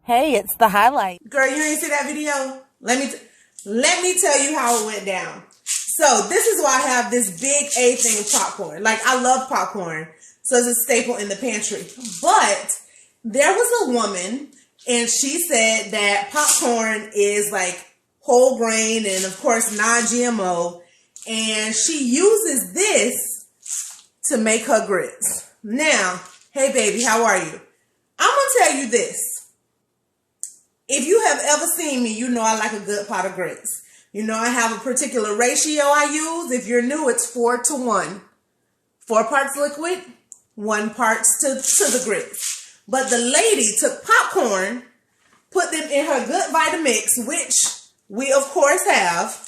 Hey, it's the highlight. Girl, you ain't see that video? Let me tell you how it went down. So this is why I have this big A thing of popcorn. Like, I love popcorn, so it's a staple in the pantry. But there was a woman, and she said that popcorn is like whole grain and of course non-GMO, and she uses this to make her grits. Now, hey baby, how are you? I'm gonna tell you this. If you have ever seen me, you know I like a good pot of grits. You know I have a particular ratio I use. If you're new, it's 4-to-1. 4 parts liquid, 1 part to the grits. But the lady took popcorn, put them in her good Vitamix, which we of course have,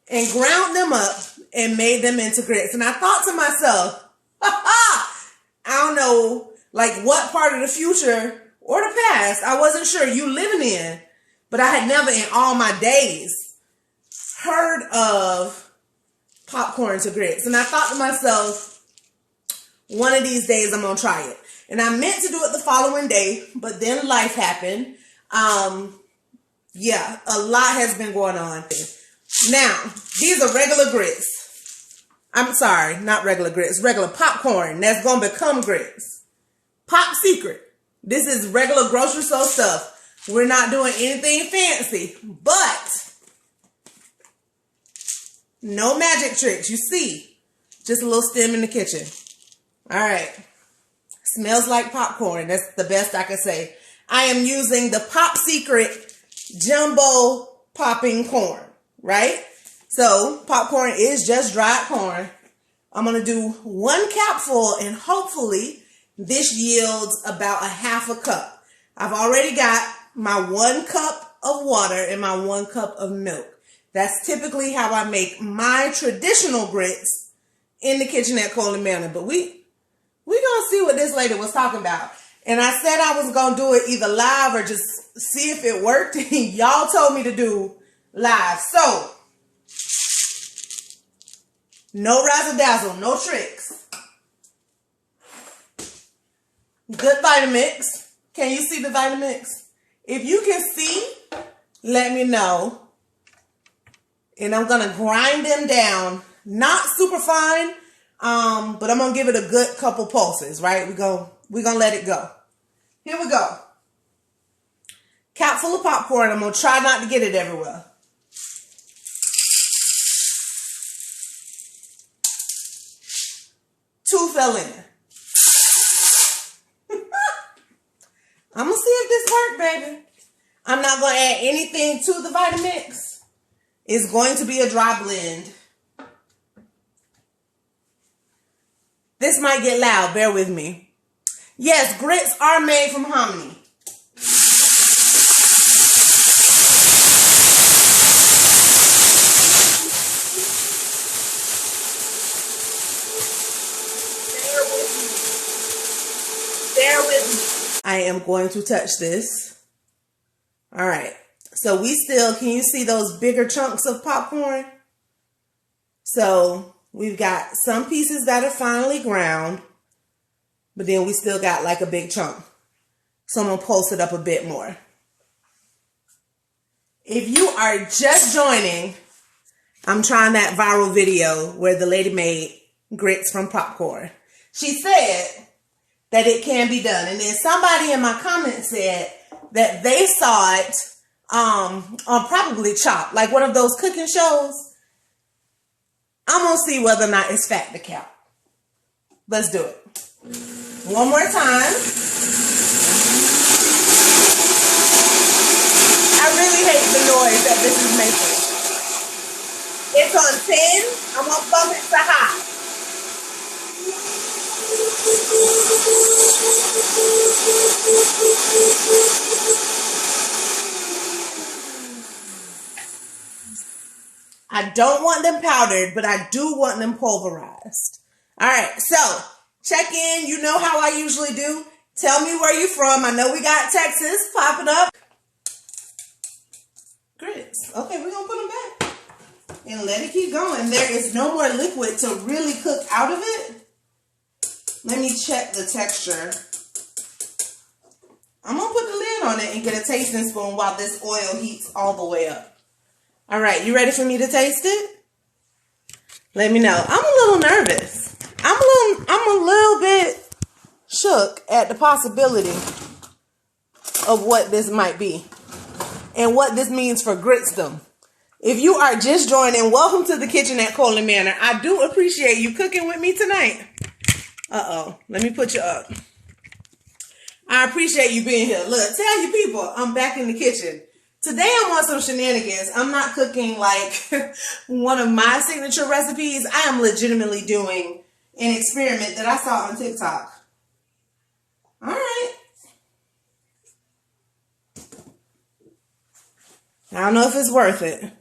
and ground them up and made them into grits. And I thought to myself, I don't know, like what part of the future or the past I wasn't sure you living in, but I had never in all my days heard of popcorn to grits. And I thought to myself, one of these days I'm gonna try it. And I meant to do it the following day, but then life happened. Yeah, a lot has been going on. Now, these are regular grits. I'm sorry, not regular grits, regular popcorn that's gonna become grits. Pop secret. This is regular grocery store stuff. We're not doing anything fancy, but no magic tricks. You see, just a little stem in the kitchen. All right. Smells like popcorn. That's the best I can say. I am using the Pop Secret Jumbo Popping Corn, right? So popcorn is just dried corn. I'm going to do 1 capful, and hopefully this yields about a half a cup. I've already got my 1 cup of water and my 1 cup of milk. That's typically how I make my traditional grits in the kitchen at Coley Manor. But we gonna see what this lady was talking about. And I said I was gonna do it either live or just see if it worked. Y'all told me to do live. So, no razzle dazzle, no tricks. Good Vitamix. Can you see the Vitamix? If you can see, let me know. And I'm going to grind them down. Not super fine, but I'm going to give it a good couple pulses, right? We're going to let it go. Here we go. Cap full of popcorn. I'm going to try not to get it everywhere. Two fell in. I'm going to see if this worked, baby. I'm not going to add anything to the Vitamix. It's going to be a dry blend. This might get loud. Bear with me. Yes, grits are made from hominy. Bear with me. I am going to touch this. All right. So we still, can you see those bigger chunks of popcorn? So we've got some pieces that are finely ground, but then we still got like a big chunk. So I'm going to pulse it up a bit more. If you are just joining, I'm trying that viral video where the lady made grits from popcorn. She said that it can be done. And then somebody in my comments said that they saw it on probably Chopped, like one of those cooking shows. I'm gonna see whether or not it's fat to count. Let's do it. One more time. I really hate the noise that this is making. It's on 10. I'm gonna bump it to high. I don't want them powdered, but I do want them pulverized. All right, so check in. You know how I usually do. Tell me where you're from. I know we got Texas popping up. Grits. Okay, we're going to put them back and let it keep going. There is no more liquid to really cook out of it. Let me check the texture. I'm going to put the lid on it and get a tasting spoon while this oil heats all the way up. All right, you ready for me to taste it? Let me know. I'm a little nervous. I'm a little bit shook at the possibility of what this might be and what this means for Gritsdom. If you are just joining, welcome to the kitchen at Coley Manor. I do appreciate you cooking with me tonight. Uh-oh, let me put you up. I appreciate you being here. Look, tell you people, I'm back in the kitchen. Today I'm on some shenanigans. I'm not cooking like one of my signature recipes. I am legitimately doing an experiment that I saw on TikTok. All right. I don't know if it's worth it.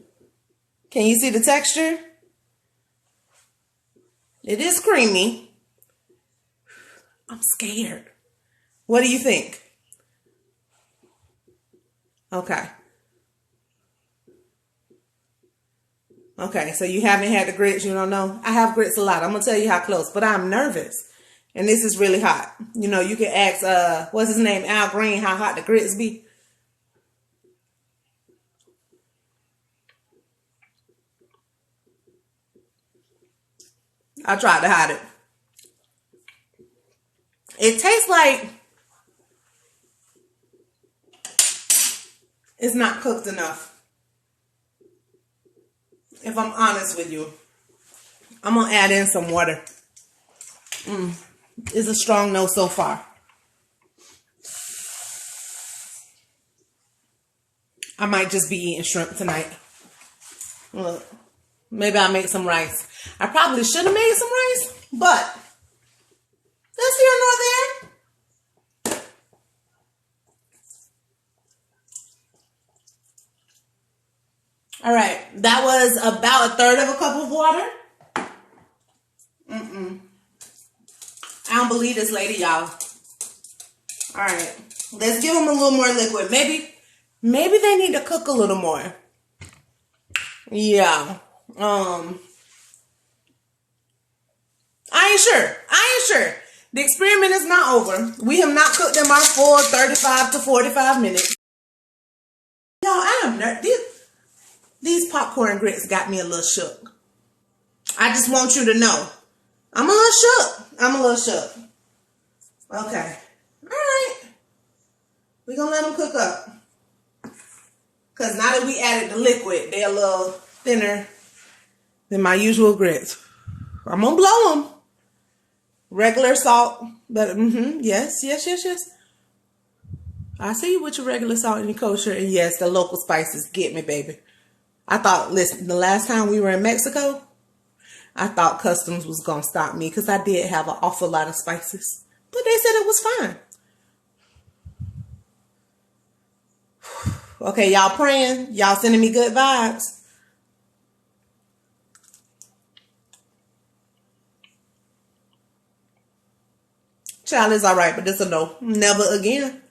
Can you see the texture? It is creamy. I'm scared. What do you think? Okay. Okay, so you haven't had the grits, you don't know? I have grits a lot. I'm going to tell you how close, but I'm nervous. And this is really hot. You know, you can ask, what's his name, Al Green, how hot the grits be. I tried to hide it. It tastes like it's not cooked enough. If I'm honest with you, I'm going to add in some water. It's a strong no so far. I might just be eating shrimp tonight. Look, maybe I'll make some rice. I probably should have made some rice, but that's here nor there. All right, that was about 1/3 of a cup of water. I don't believe this lady, y'all. All right, let's give them a little more liquid. Maybe they need to cook a little more. Yeah. I ain't sure. The experiment is not over. We have not cooked them our full 35 to 45 minutes. Y'all, I am nervous. These popcorn grits got me a little shook. I just want you to know. I'm a little shook. Okay. All right. We're going to let them cook up. Because now that we added the liquid, they're a little thinner than my usual grits. I'm going to blow them. Regular salt. But, yes. I see you with your regular salt and your kosher. And yes, the local spices get me, baby. I thought, listen, the last time we were in Mexico, I thought customs was going to stop me because I did have an awful lot of spices. But they said it was fine. Okay, y'all praying. Y'all sending me good vibes. Child is all right, but this a no. Never again.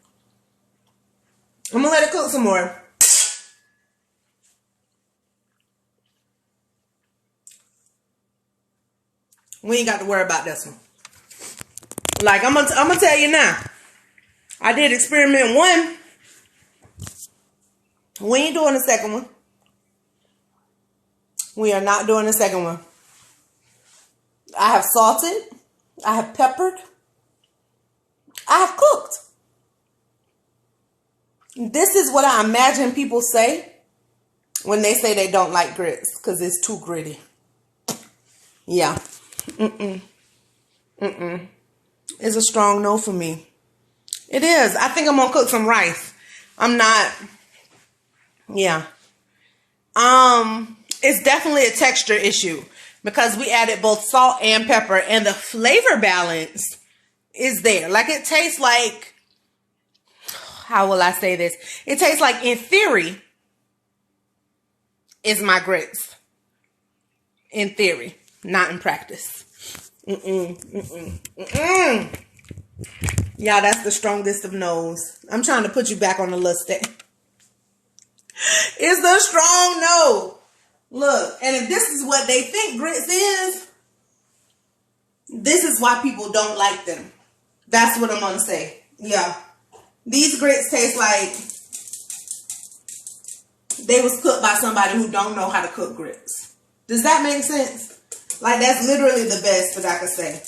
I'm going to let it cook some more. We ain't got to worry about this one. Like, I'm gonna tell you now. I did experiment 1. We ain't doing the second one. We are not doing the second one. I have salted. I have peppered. I have cooked. This is what I imagine people say when they say they don't like grits because it's too gritty. Yeah. It's a strong no for me. It is. I think I'm going to cook some rice. I'm not. Yeah. It's definitely a texture issue because we added both salt and pepper and the flavor balance is there. Like it tastes like, how will I say this? It tastes like, in theory, is my grits. In theory, not in practice. Y'all, that's the strongest of no's. I'm trying to put you back on the list. It's the strong no. Look, and if this is what they think grits is, this is why people don't like them. That's what I'm going to say. Yeah. These grits taste like they was cooked by somebody who don't know how to cook grits. Does that make sense? Like, that's literally the best that I could say.